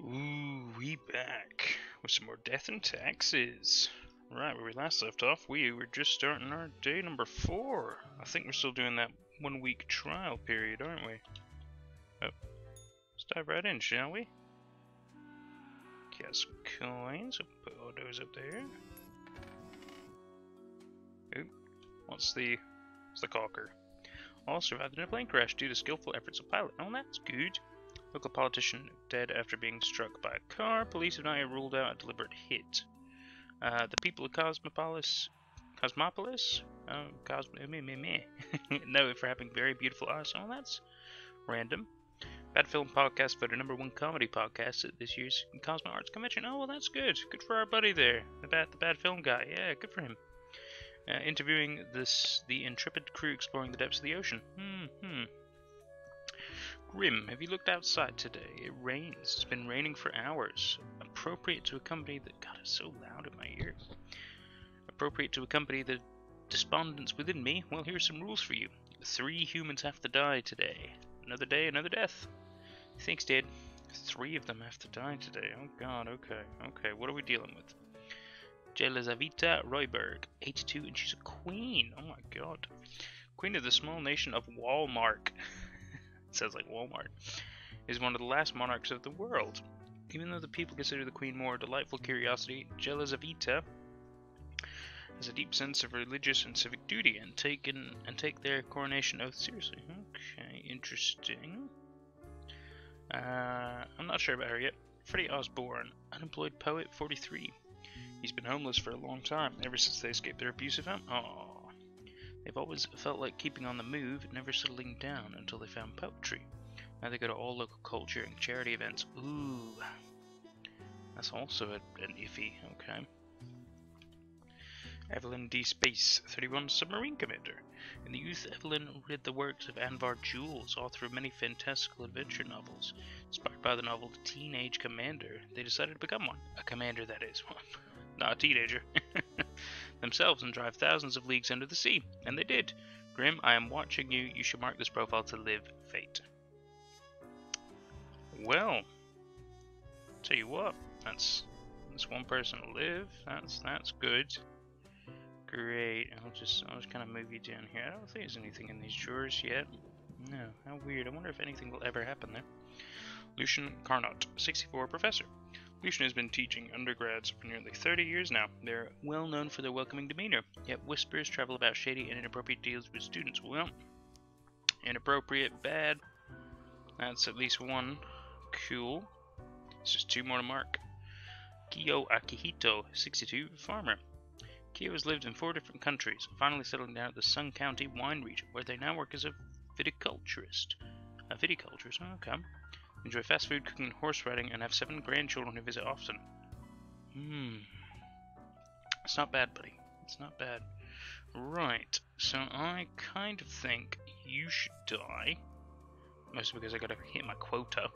Ooh, we back with some more Death and Taxes. Right, where we last left off, we were just starting our day number 4. I think we're still doing that 1 week trial period, aren't we? Oh, let's dive right in, shall we? Got some coins, we'll put all those up there. Ooh, what's the caulker? All survived in a plane crash due to skillful efforts of pilot. Oh, that's good. Local politician dead after being struck by a car. Police have not yet ruled out a deliberate hit. The people of Cosmopolis, know it for having very beautiful eyes. Oh, that's random. Bad Film Podcast voted #1 comedy podcast at this year's Cosmo Arts Convention. Oh, well, that's good. Good for our buddy there, the bad film guy. Yeah, good for him. Interviewing the intrepid crew exploring the depths of the ocean. Grim, have you looked outside today? It rains. It's been raining for hours. Appropriate to accompany the... God, it's so loud in my ear. Appropriate to accompany the despondence within me. Well, here's some rules for you. 3 humans have to die today. Another day, another death. Thanks, Dad. 3 of them have to die today. Oh, God, okay. Okay, what are we dealing with? Jelizaveta Royberg, 82, and she's a queen. Oh, my God. Queen of the small nation of Walmart. It sounds like Walmart, is one of the last monarchs of the world. Even though the people consider the queen more a delightful curiosity, Jelizaveta has a deep sense of religious and civic duty and take their coronation oath seriously. Okay, interesting. I'm not sure about her yet. Freddie Osborne, unemployed poet, 43. He's been homeless for a long time, ever since they escaped their abusive home. Aww. They've always felt like keeping on the move, never settling down until they found poetry. Now they go to all local culture and charity events. Ooh, that's also an iffy. Okay. Evelyn D. Space, 31, submarine commander. In the youth, Evelyn read the works of Anvar Jules, author of many fantastical adventure novels. Inspired by the novel The Teenage Commander, they decided to become one. A commander, that is. Not a teenager. Themselves and drive thousands of leagues under the sea. And they did. Grim, I am watching you. You should mark this profile to live fate. Well, tell you what, that's one person to live. That's good. Great. I'll just kind of move you down here. I don't think there's anything in these drawers yet. No, how weird. I wonder if anything will ever happen there. Lucian Carnot, 64, professor. Lucian has been teaching undergrads for nearly 30 years now. They're well known for their welcoming demeanor, yet whispers travel about shady and inappropriate deals with students. Well, inappropriate, bad. That's at least 1. Cool. It's just 2 more to mark. Kiyo Akihito, 62, farmer. Kiyo has lived in 4 different countries, finally settling down at the Sun County wine region, where they now work as a viticulturist. A viticulturist? Oh, okay. Enjoy fast food, cooking, and horse riding, and have 7 grandchildren who visit often. It's not bad, buddy. It's not bad. Right, so I kind of think you should die. Mostly because I gotta hit my quota.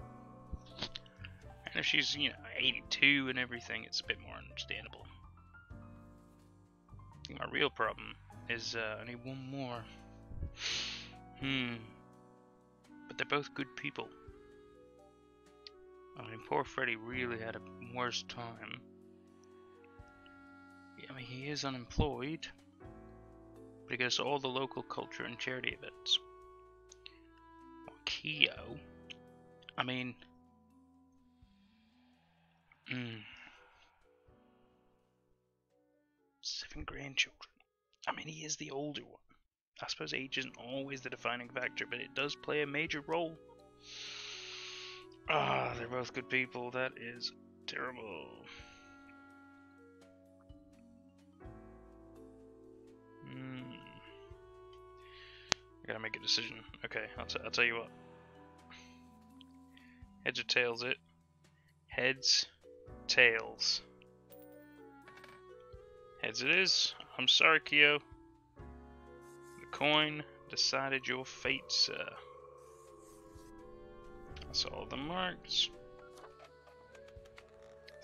And if she's, 82 and everything, it's a bit more understandable. I think my real problem is I need 1 more. But they're both good people. I mean, poor Freddy really had a worse time. Yeah, I mean, he is unemployed, but he goes to all the local culture and charity events. Well, Kiyo, I mean, 7 grandchildren. I mean, he is the older one. I suppose age isn't always the defining factor, but it does play a major role. They're both good people. That is terrible. I gotta make a decision. Okay, I'll tell you what. Heads or tails it? Heads, tails. Heads it is. I'm sorry, Kiyo. The coin decided your fate, sir. That's all the marks.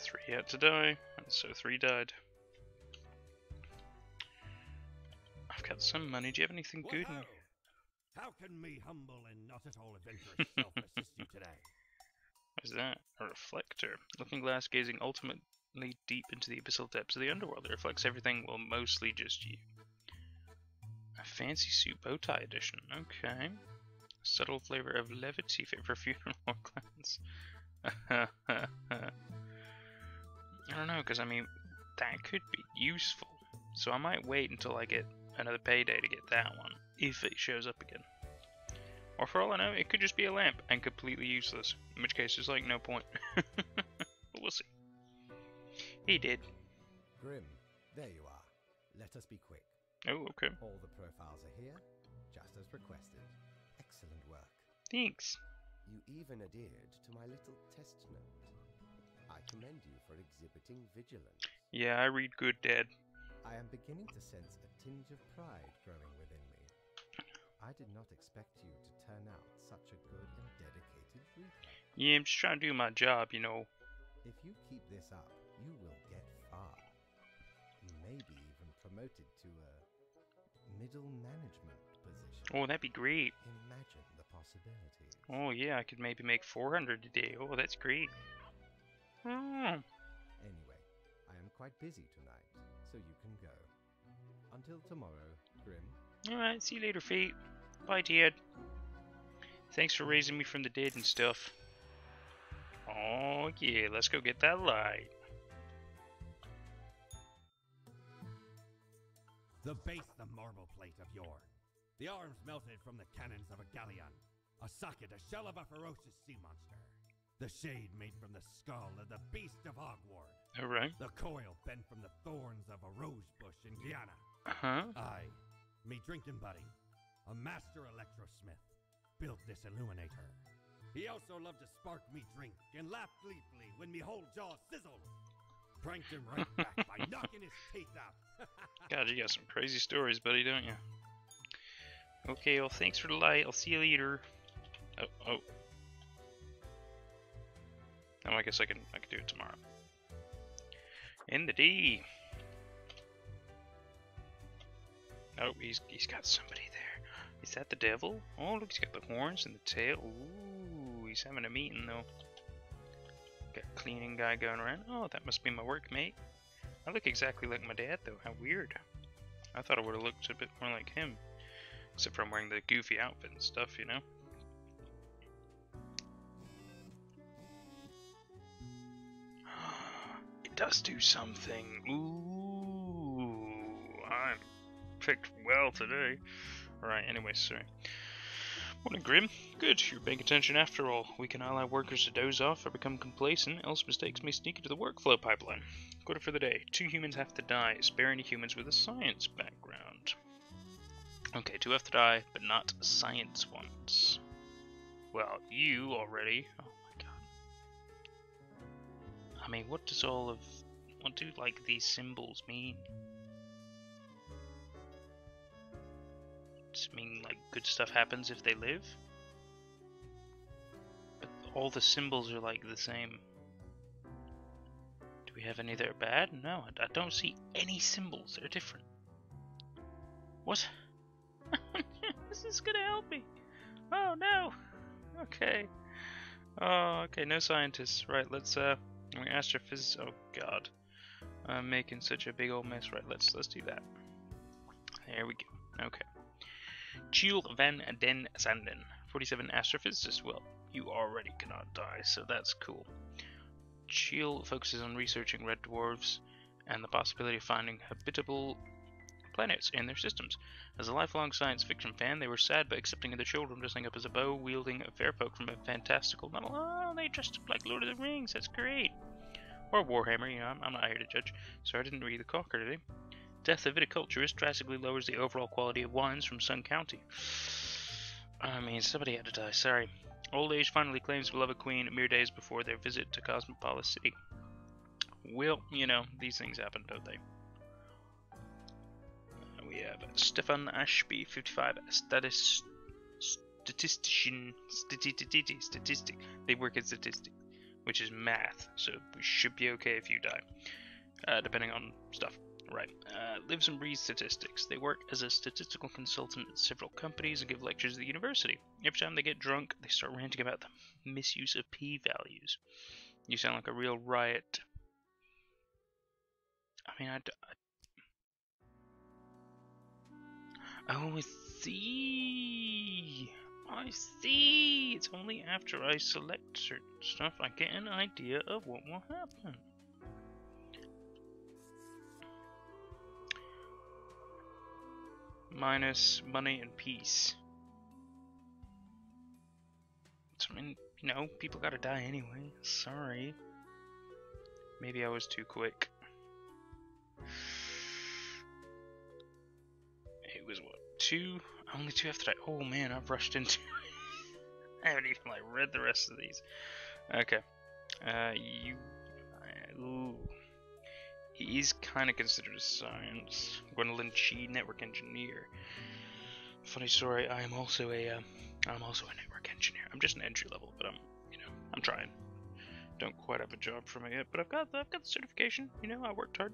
3 had to die, and so 3 died. I've got some money. Do you have anything good? How can me humble and not at all adventurous self assist you today? What is that? A reflector. Looking glass gazing ultimately deep into the abyssal depths of the underworld. It reflects everything, well, mostly just you. A fancy suit bow tie edition. Okay. Subtle flavor of levity fit for funeral clowns. I don't know, because I mean, that could be useful. So I might wait until I get another payday to get that one, if it shows up again. Or for all I know, it could just be a lamp and completely useless, in which case there's like no point. But we'll see. He did. Grim, there you are. Let us be quick. Oh, okay. All the profiles are here, just as requested. Excellent work. Thanks. You even adhered to my little test note. I commend you for exhibiting vigilance. Yeah, I read good, Dad. I am beginning to sense a tinge of pride growing within me. I did not expect you to turn out such a good and dedicated reaper. Yeah, I'm just trying to do my job, you know. If you keep this up, you will get far. You may be even promoted to a middle management position. Oh, that'd be great. Imagine the possibilities. Oh yeah, I could maybe make 400 a day. Oh, that's great. Oh. Anyway, I am quite busy tonight, so you can go. Until tomorrow, Grim. Alright, see you later, Fate. Bye, Dad. Thanks for raising me from the dead and stuff. Oh yeah, let's go get that light. The base the marble plate of yore. The arms melted from the cannons of a galleon. A socket, a shell of a ferocious sea monster. The shade made from the skull of the beast of Hogward. Alright. The coil bent from the thorns of a rose bush in Guyana. Uh-huh. I, me drinking buddy, a master electrosmith, built this illuminator. He also loved to spark me drink and laugh gleefully when me whole jaw sizzled. Pranked him right back by knocking his teeth out. God, you got some crazy stories, buddy, don't you? Okay, well, thanks for the light. I'll see you later. Oh. Oh, I guess I can do it tomorrow. In the D. Oh, he's got somebody there. Is that the devil? Oh, look, he's got the horns and the tail. Ooh, he's having a meeting though. Got a cleaning guy going around. Oh, that must be my workmate. I look exactly like my dad though. How weird. I thought I would have looked a bit more like him. Except for I'm wearing the goofy outfit and stuff, you know? It does do something. Ooh, I picked well today. Alright, anyway, sorry. Morning, Grim. Good, you're paying attention after all. We can allow workers to doze off or become complacent, else mistakes may sneak into the workflow pipeline. Quarter for the day. 2 humans have to die. Spare any humans with a science background. Okay, 2 have to die, but not science ones. Well, you already. Oh my god. I mean, what do like these symbols mean? Does it mean like good stuff happens if they live? But all the symbols are like the same. Do we have any that are bad? No, I don't see any symbols. They're different. What? This is gonna help me. Oh no. Okay. Oh, okay. No scientists. Right. Let's astrophysicists. Oh god. I'm making such a big old mess. Right. Let's do that. There we go. Okay. Giel van den Sanden, 47 astrophysicist. Well, you already cannot die, so that's cool. Giel focuses on researching red dwarfs and the possibility of finding habitable planets in their systems. As a lifelong science fiction fan, they were sad by accepting their children dressing up as a bow-wielding fairfolk from a fantastical novel. Oh, they dressed up like Lord of the Rings, that's great. Or Warhammer, you know, I'm not here to judge. Sorry, I didn't read the Cocker today. Death of viticulturist drastically lowers the overall quality of wines from Sun County. I mean, somebody had to die, sorry. Old age finally claims beloved queen mere days before their visit to Cosmopolis City. Well, you know, these things happen, don't they? We have Stefan Ashby, 55, statistician, statistic. They work in statistics, which is math, so we should be okay if you die, depending on stuff. Right. Lives and breathes statistics. They work as a statistical consultant at several companies and give lectures at the university. Every time they get drunk, they start ranting about the misuse of p-values. You sound like a real riot. I mean, oh, I see. I see. It's only after I select certain stuff I get an idea of what will happen. Minus money and peace. So, I mean, you know, people gotta die anyway. Sorry. Maybe I was too quick. It was what? 2? Only 2 after that. Oh man, I've rushed into I haven't even like read the rest of these. Okay. Ooh. He is kind of considered a science. Gwendolyn Chi, network engineer. Funny story. I'm also a network engineer. I'm just an entry level, but I'm trying. Don't quite have a job from it yet, but I've got the certification. You know, I worked hard.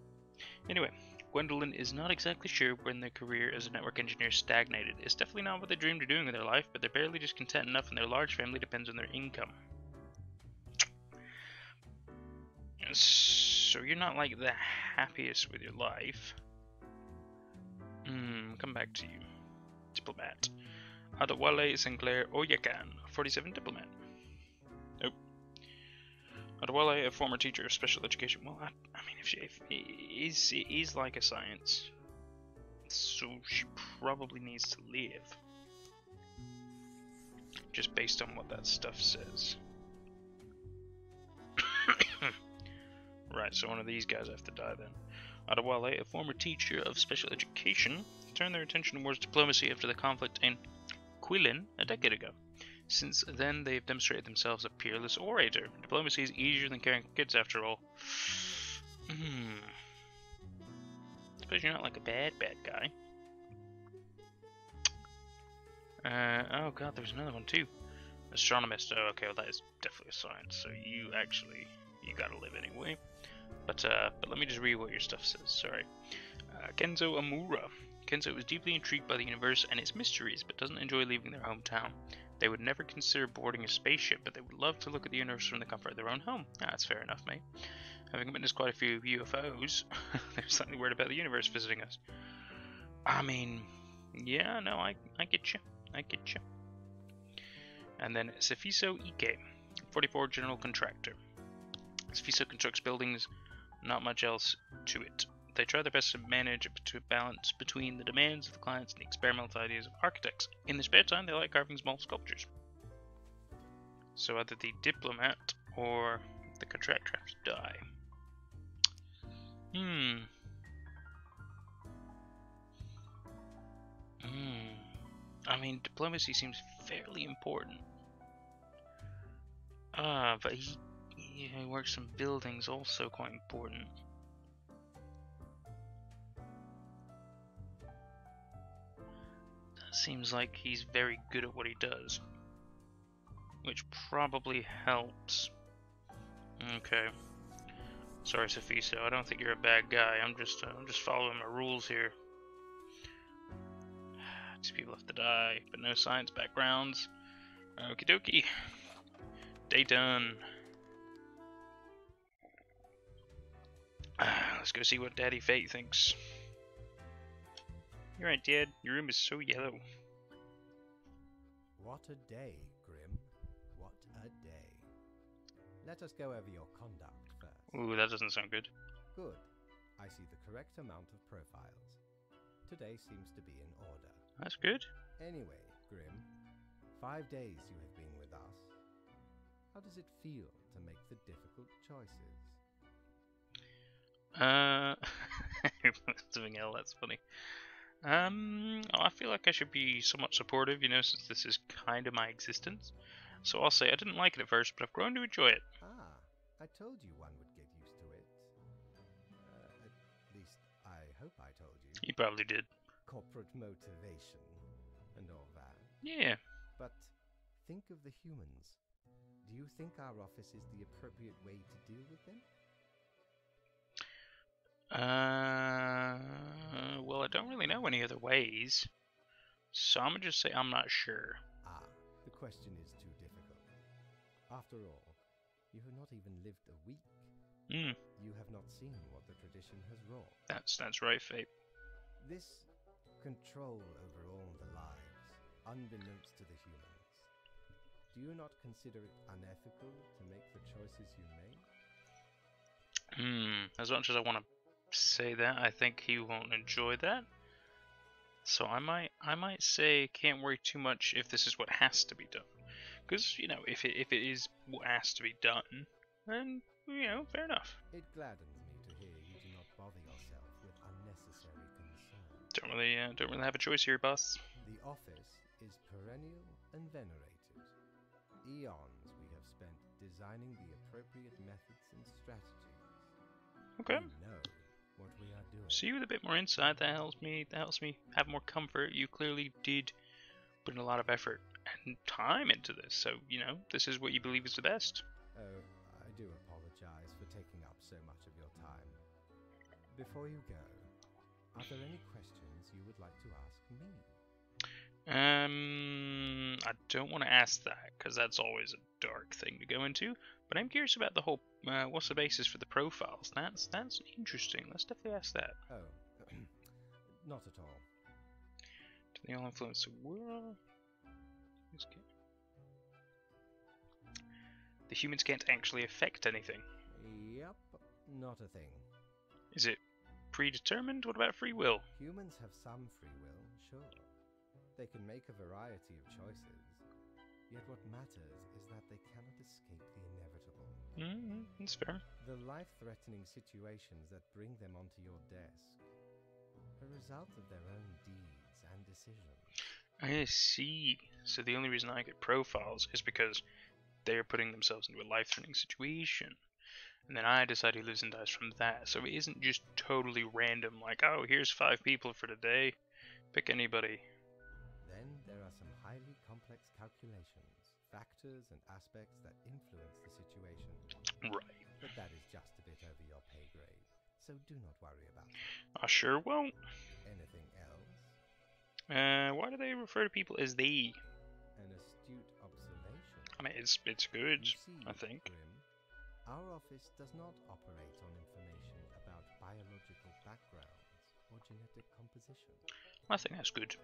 Anyway, Gwendolyn is not exactly sure when their career as a network engineer stagnated. It's definitely not what they dreamed of doing with their life, but they're barely just content enough, and their large family depends on their income. So you're not like the happiest with your life. Come back to you. Diplomat. Adewale Sinclair Oyakan, 47 diplomat. Nope. Adewale, a former teacher of special education. Well, I mean, if it is like a science, so she probably needs to live. Just based on what that stuff says. Right, so one of these guys have to die then. Adewale, a former teacher of special education, turned their attention towards diplomacy after the conflict in Quilin a decade ago. Since then, they've demonstrated themselves a peerless orator. Diplomacy is easier than caring for kids, after all. Suppose you're not like a bad guy. Oh god, there's another one too. Astronomist. Oh, okay, well that is definitely a science. So you gotta live anyway. But let me just read what your stuff says. Sorry. Kenzo Amura. Kenzo is deeply intrigued by the universe and its mysteries, but doesn't enjoy leaving their hometown. They would never consider boarding a spaceship, but they would love to look at the universe from the comfort of their own home. That's fair enough, mate. Having witnessed quite a few UFOs, they're slightly worried about the universe visiting us. I mean, yeah, no, I get you. I get you. And then Sefiso Ike, 44 general contractor. Sefiso constructs buildings, not much else to it. They try their best to manage to balance between the demands of the clients and the experimental ideas of architects. In their spare time, they like carving small sculptures. So either the diplomat or the contractor have to die. I mean, diplomacy seems fairly important. But he works in buildings, also quite important. That seems like he's very good at what he does, which probably helps. Okay. Sorry, Sefiso. I don't think you're a bad guy. I'm just following my rules here. These people have to die, but no science backgrounds. Okie dokie. Day done. Let's go see what Daddy Fate thinks. You're right, Dad. Your room is so yellow. What a day, Grim. What a day. Let us go over your conduct first. Ooh, that doesn't sound good. Good. I see the correct amount of profiles. Today seems to be in order. That's good. Anyway, Grim, 5 days you have been with us. How does it feel to make the difficult choices? Something else, that's funny. I feel like I should be somewhat supportive, you know, since this is kind of my existence. So I'll say I didn't like it at first, but I've grown to enjoy it. Ah, I told you one would get used to it. At least, I hope I told you. You probably did. Corporate motivation and all that. Yeah. But think of the humans. Do you think our office is the appropriate way to deal with them? Well, I don't really know any other ways, so I'm gonna just say I'm not sure. Ah, the question is too difficult. After all, You have not even lived a week. Hmm, You have not seen what the tradition has wrought. that's right, Fate. This control over all the lives, unbeknownst to the humans. Do you not consider it unethical to make the choices you make? As much as I want to say that, I think he won't enjoy that. So I might say can't worry too much if this is what has to be done. Because, you know, if it is what has to be done, then, you know, fair enough. It gladdens me to hear you do not bother yourself with unnecessary concern. Don't really have a choice here, boss. The office is perennial and venerated. Eons we have spent designing the appropriate methods and strategies. Okay. We know what we are doing. See, with a bit more insight, that helps me have more comfort. You clearly did put in a lot of effort and time into this, so, you know, this is what you believe is the best. Oh, I do apologize for taking up so much of your time. Before you go, are there any questions you would like to ask me? I don't want to ask that, because that's always a dark thing to go into, but I'm curious about the whole, what's the basis for the profiles? That's interesting. Let's definitely ask that. Oh, not at all. Do they all influence the world? The humans can't actually affect anything. Yep, not a thing. Is it predetermined? What about free will? Humans have some free will, sure. They can make a variety of choices. Yet what matters is that they cannot escape the inevitable. That's fair. The life-threatening situations that bring them onto your desk are a result of their own deeds and decisions. I see. So the only reason I get profiles is because they're putting themselves into a life-threatening situation. And then I decide who lives and dies from that. So it isn't just totally random, like, oh, here's 5 people for today. Pick anybody. Then there are some highly complex calculations, factors and aspects that influence the situation. Right. But that is just a bit over your pay grade, so do not worry about it. I sure won't. Anything else? Why do they refer to people as they? An astute observation. I mean, it's good, You see, I think. Grim, our office does not operate on information about biological backgrounds or genetic composition. I think that's good.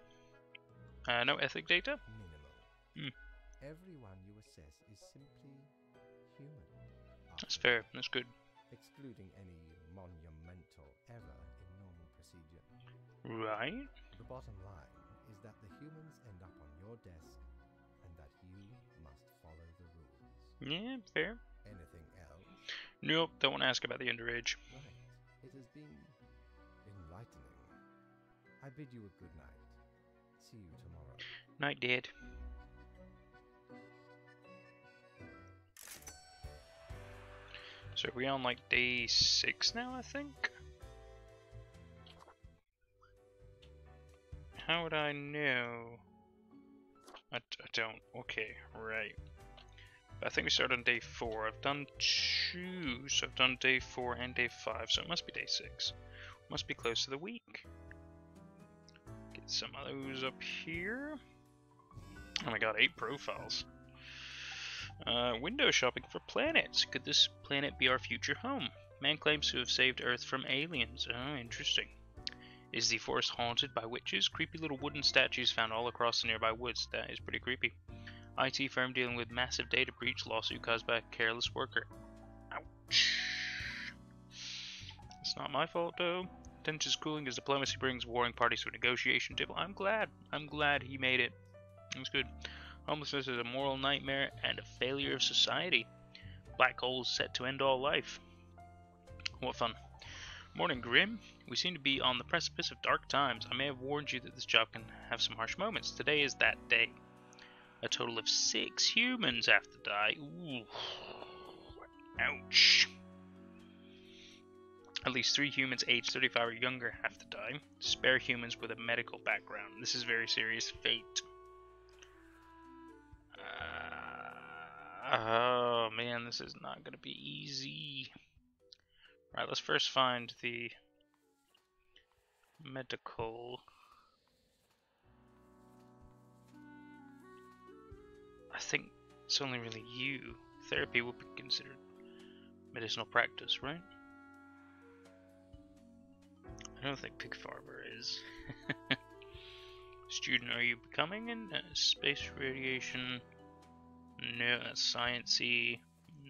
No ethic data? Minimal. Everyone you assess is simply human. That's fair, that's good. Excluding any monumental error in normal procedure. Right? The bottom line is that the humans end up on your desk and that you must follow the rules. Yeah, fair. Anything else? Nope, don't want to ask about the underage. Right. It has been enlightening. I bid you a good night. See you tomorrow. Night, Dad. So are we on like day 6 now, I think? How would I know? I don't. Okay, right. I think we started on day 4. I've done 2, so I've done day 4 and day 5, so it must be day 6. Must be close to the week. Get some of those up here. Oh my god, 8 profiles. Window shopping for planets. Could this planet be our future home? Man claims to have saved Earth from aliens. Oh, interesting. Is the forest haunted by witches? Creepy little wooden statues found all across the nearby woods. That is pretty creepy. IT firm dealing with massive data breach lawsuit caused by a careless worker. Ouch. It's not my fault though. Tensions cooling as diplomacy brings warring parties to a negotiation table. I'm glad he made it. That's good. Homelessness is a moral nightmare and a failure of society. Black holes set to end all life. What fun. Morning, Grim. We seem to be on the precipice of dark times. I may have warned you that this job can have some harsh moments. Today is that day. A total of 6 humans have to die. Ooh. Ouch. At least 3 humans aged 35 or younger have to die. Spare humans with a medical background. This is very serious fate. Oh man, this is not going to be easy. Alright, let's first find the medical. I think it's only really you, therapy will be considered medicinal practice, right? I don't think pig farmer is. Student, are you becoming in space radiation? No, that's sciencey.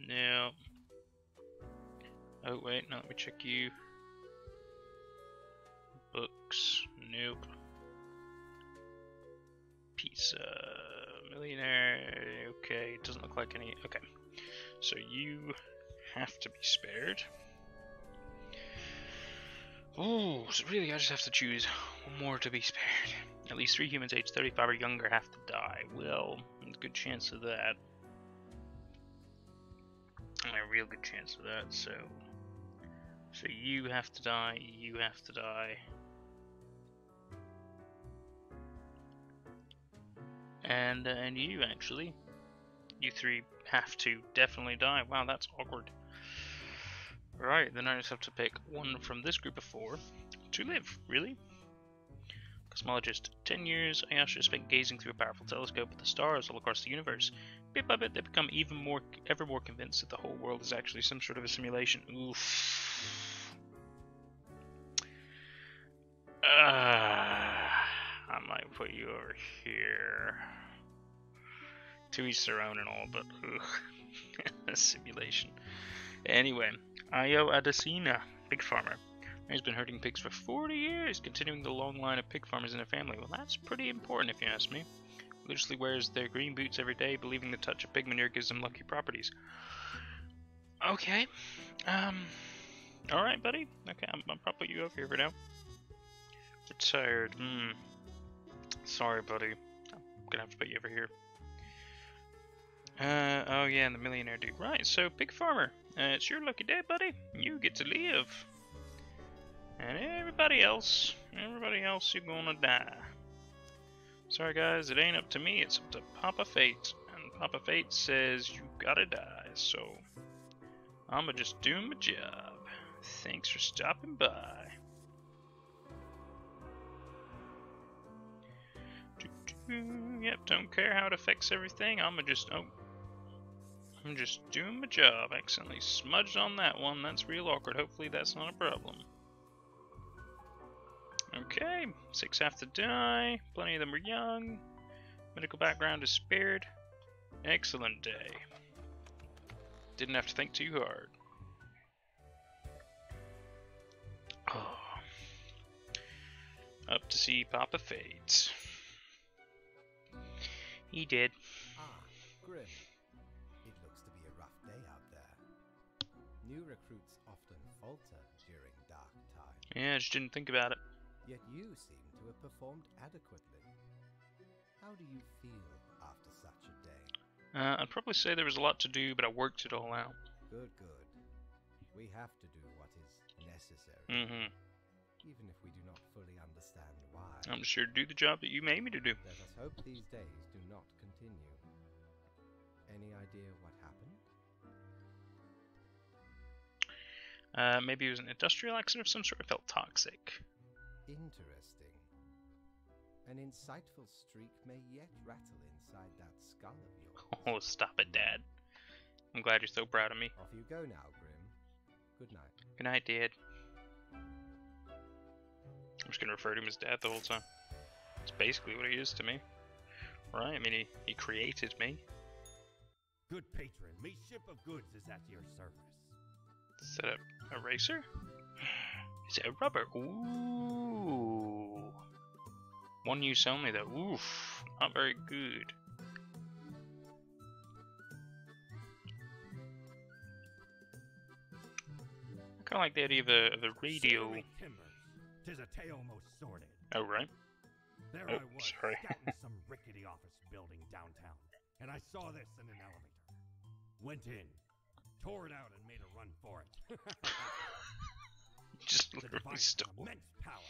No. Oh wait, no, let me check you. Books, nope. Pizza, millionaire, okay, doesn't look like any, okay. So you have to be spared. Ooh, so really I just have to choose one more to be spared. At least 3 humans aged 35 or younger have to die. Well, there's a good chance of that. A real good chance of that, so you have to die, you have to die. And you actually. You 3 have to definitely die. Wow, that's awkward. Right, then I just have to pick one from this group of 4 to live, really? Cosmologist, 10 years, Ayasha spent gazing through a powerful telescope at the stars all across the universe. Bit by bit, they become ever more convinced that the whole world is actually some sort of a simulation. Oof. I might put you over here. To each their own and all, but a simulation. Anyway, Ayo Adesina, pig farmer. He's been herding pigs for 40 years, continuing the long line of pig farmers in a family. Well, that's pretty important if you ask me. Religiously wears their green boots every day, believing the touch of pig manure gives them lucky properties. Okay. Alright, buddy. Okay, I'll probably put you over here for now. Retired. Sorry, buddy. I'm gonna have to put you over here. Oh yeah, and the millionaire dude. Right, so pig farmer. It's your lucky day, buddy. You get to live. And everybody else, you're gonna die. Sorry guys, it ain't up to me, it's up to Papa Fate. And Papa Fate says you gotta die, so I'ma just do my job. Thanks for stopping by. Yep, don't care how it affects everything, I'm just doing my job. Accidentally smudged on that one, that's real awkward. Hopefully that's not a problem. Okay, 6 have to die. Plenty of them are young. Medical background is spared. Excellent day. Didn't have to think too hard. Oh. Up to see Papa Fate. He did. Grim. It looks to be a rough day out there. New recruits often falter during dark times. Yeah, I just didn't think about it. Yet you seem to have performed adequately. How do you feel after such a day? I'd probably say there was a lot to do, but I worked it all out. Good, good. We have to do what is necessary. Even if we do not fully understand why. I'm sure to do the job that you made me to do. Let us hope these days do not continue. Any idea what happened? Maybe it was an industrial accident of some sort. It felt toxic. Interesting. An insightful streak may yet rattle inside that skull of yours. Oh, stop it, Dad. I'm glad you're so proud of me. Off you go now, Grim. Good night. Good night, Dad. I'm just gonna refer to him as Dad the whole time. It's basically what he is to me. Right? I mean, he created me. Good patron, me ship of goods is at your service. Is that a racer? Is it a rubber? Ooh. One use only though. Oof. Not very good. I kinda like the idea of a radio. Timbers. 'Tis a tale most sordid. Oh, right. There Oh, I was, sorry. scouting some rickety office building downtown, and I saw this in an elevator. Went in, tore it out, and made a run for it. Just The literally device stole. of immense power.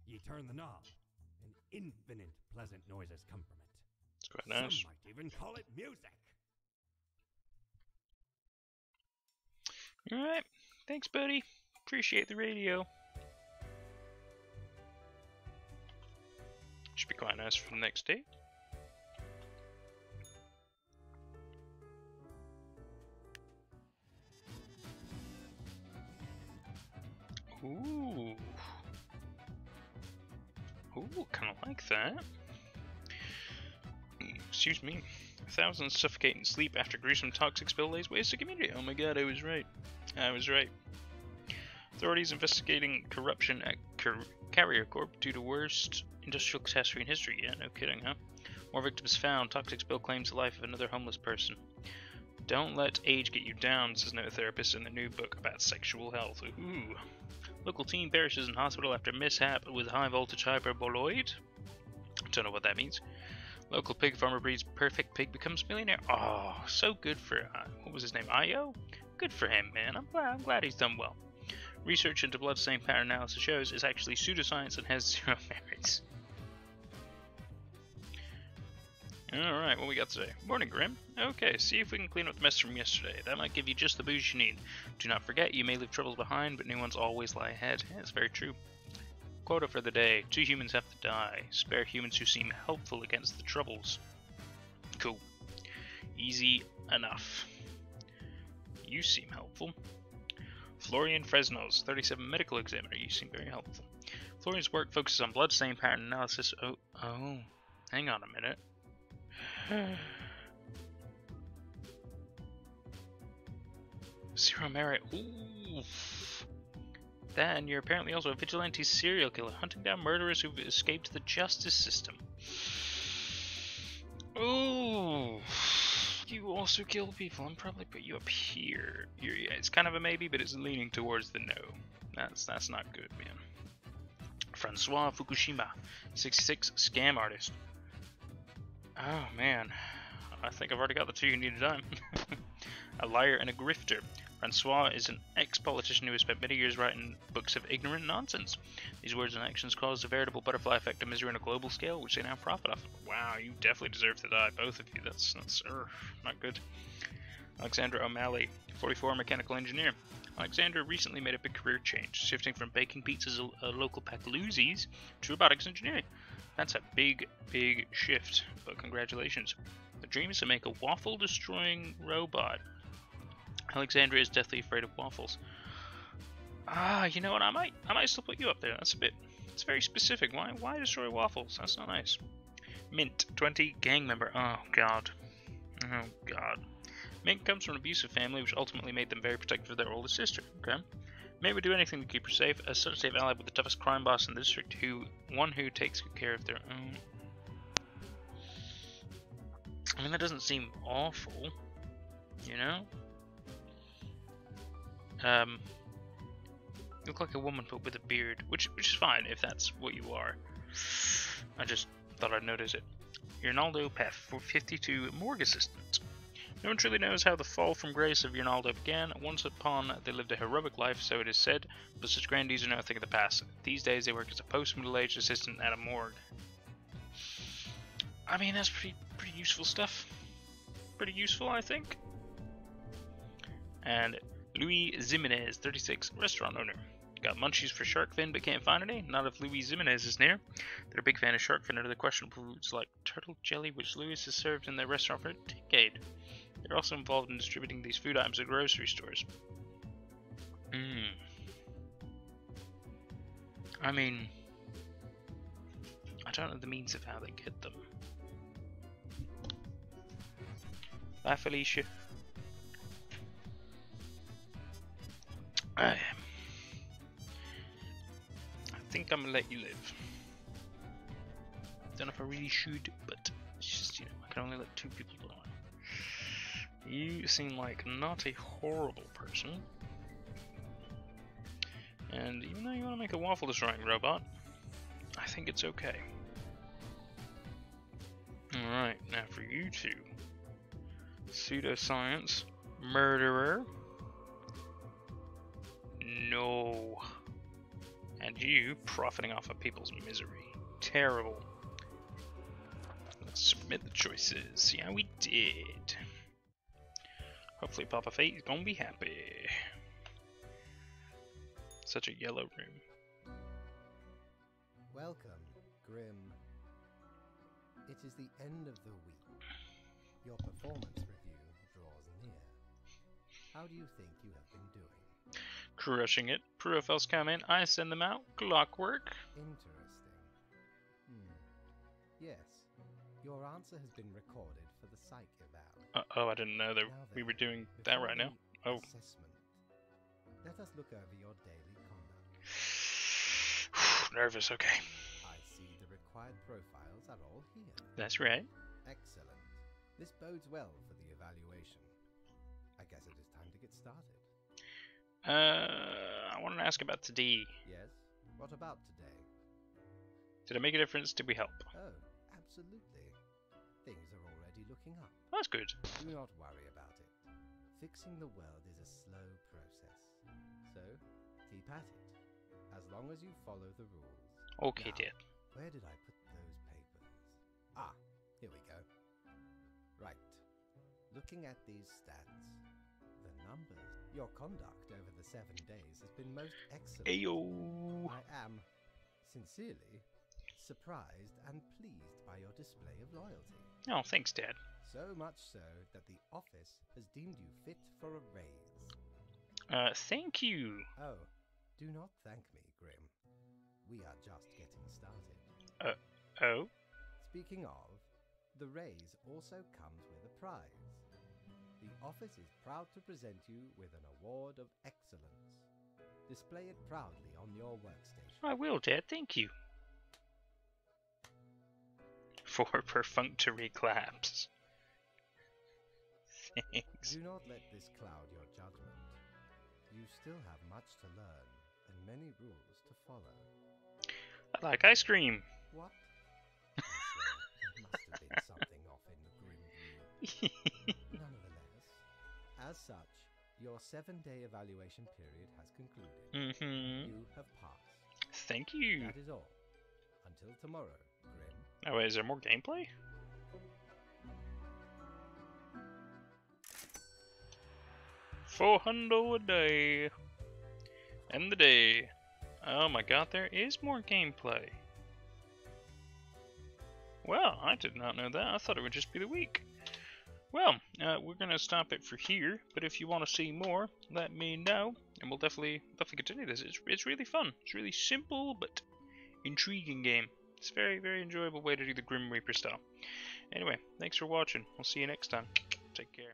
Ye turn the knob, and infinite pleasant noises come from it. It's quite nice. Some might even call it music. Alright. Thanks, buddy. Appreciate the radio. Should be quite nice for the next day. I like that. Excuse me. Thousands suffocate in sleep after gruesome toxic spill lays waste to community. Oh my god, I was right. I was right. Authorities investigating corruption at Carrier Corp due to worst industrial catastrophe in history. Yeah, no kidding, huh? More victims found. Toxic spill claims the life of another homeless person. Don't let age get you down, says no therapist in the new book about sexual health. Ooh. Local teen perishes in hospital after mishap with high voltage hyperboloid. Don't know what that means. Local pig farmer breeds perfect pig, becomes millionaire. Oh, so good for, what was his name, Io? Good for him, man. I'm glad he's done well. Research into blood stain pattern analysis shows it's actually pseudoscience and has zero merits. Alright, what we got today? Morning, Grim. Okay, see if we can clean up the mess from yesterday. That might give you just the boost you need. Do not forget, you may leave troubles behind, but new ones always lie ahead. Yeah, that's very true. Quota for the day. 2 humans have to die. Spare humans who seem helpful against the troubles. Cool. Easy enough. You seem helpful. Florian Fresno's 37 medical examiner. You seem very helpful. Florian's work focuses on bloodstain pattern analysis. Oh, hang on a minute. Zero merit. Ooh. That, and you're apparently also a vigilante serial killer, hunting down murderers who've escaped the justice system. Ooh. You also kill people. I'm probably put you up here. Yeah, it's kind of a maybe, but it's leaning towards the no. That's not good, man. Francois Fukushima, 66, scam artist. Oh man, I think I've already got the 2 you need to die. A liar and a grifter. Francois is an ex-politician who has spent many years writing books of ignorant nonsense. These words and actions caused a veritable butterfly effect of misery on a global scale, which they now profit off. Wow, you definitely deserve to die, both of you. That's not good. Alexandra O'Malley, 44, mechanical engineer. Alexandra recently made a big career change, shifting from baking pizzas at local Pacaluzzi's to robotics engineering. That's a big, big shift, but congratulations. The dream is to make a waffle-destroying robot. Alexandria is deathly afraid of waffles. You know what? I might still put you up there. It's very specific. Why destroy waffles? That's not nice. Mint, 20, gang member. Oh god. Mint comes from an abusive family, which ultimately made them very protective of their older sister. Okay. Mint would do anything to keep her safe. As such, they've allied with the toughest crime boss in the district, one who takes good care of their own. I mean, that doesn't seem awful, you know? You look like a woman but with a beard, which is fine if that's what you are. I just thought I'd notice it. Ronaldo Pef, 52, morgue assistant. No one truly knows how the fall from grace of Ronaldo began. Once upon, they lived a heroic life, so it is said, but such grandees are now a thing of the past. These days, they work as a post-middle-aged assistant at a morgue. I mean, that's pretty useful stuff. Pretty useful, I think. And Louis Jimenez, 36, restaurant owner. Got munchies for shark fin but can't find any? Not if Louis Jimenez is near. They're a big fan of shark fin and other questionable foods like turtle jelly, which Louis has served in their restaurant for a decade. They're also involved in distributing these food items at grocery stores. I mean, I don't know the means of how they get them. Bye, Felicia. I think I'm gonna let you live. Don't know if I really should, but it's just, you know, I can only let 2 people die. You seem like not a horrible person. And even though you want to make a waffle destroying robot, I think it's okay. Alright, now for you 2. Pseudoscience. Murderer. No. And you profiting off of people's misery. Terrible. Let's submit the choices. See how we did. Hopefully Papa Fate's gonna be happy. Such a yellow room. Welcome, Grim. It is the end of the week. Your performance review draws near. How do you think you have been doing? Crushing it. Profiles come in, I send them out. Clockwork. Interesting. Yes. Your answer has been recorded for the psych eval. Oh, I didn't know that Now we then, were doing that before right now. the Oh. Assessment. Let us look over your daily conduct. Nervous, okay. I see the required profiles are all here. That's right. Excellent. This bodes well for the evaluation. I guess it is time to get started. I want to ask about today. Yes? What about today? Did it make a difference? Did we help? Oh, absolutely. Things are already looking up. That's good. Do not worry about it. Fixing the world is a slow process. So, keep at it. As long as you follow the rules. Okay, Now, Dad. where did I put those papers? Ah, here we go. Right. Looking at these stats, the numbers, your conduct over the 7 days has been most excellent. Ayo. I am, sincerely, surprised and pleased by your display of loyalty. Oh, thanks, Dad. So much so that the office has deemed you fit for a raise. Thank you. Oh, do not thank me, Grim. We are just getting started. Oh? Speaking of, the raise also comes with a prize. The office is proud to present you with an award of excellence. Display it proudly on your workstation. I will, Dad. Thank you. For perfunctory claps. Thanks. Do not let this cloud your judgment. You still have much to learn and many rules to follow. I like ice cream. What? I swear, there must have been something off in the Grim view. Nonetheless, as such, your 7-day evaluation period has concluded. Mm-hmm. You have passed. Thank you. That is all. Until tomorrow, Grim. Oh, wait, is there more gameplay? $400 a day. End the day. Oh my god, there is more gameplay. Well, I did not know that. I thought it would just be the week. Well, we're gonna stop it for here. But if you want to see more, let me know, and we'll definitely continue this. It's really fun. It's a really simple but intriguing game. It's a very, very enjoyable way to do the Grim Reaper style. Anyway, thanks for watching. We'll see you next time. Take care.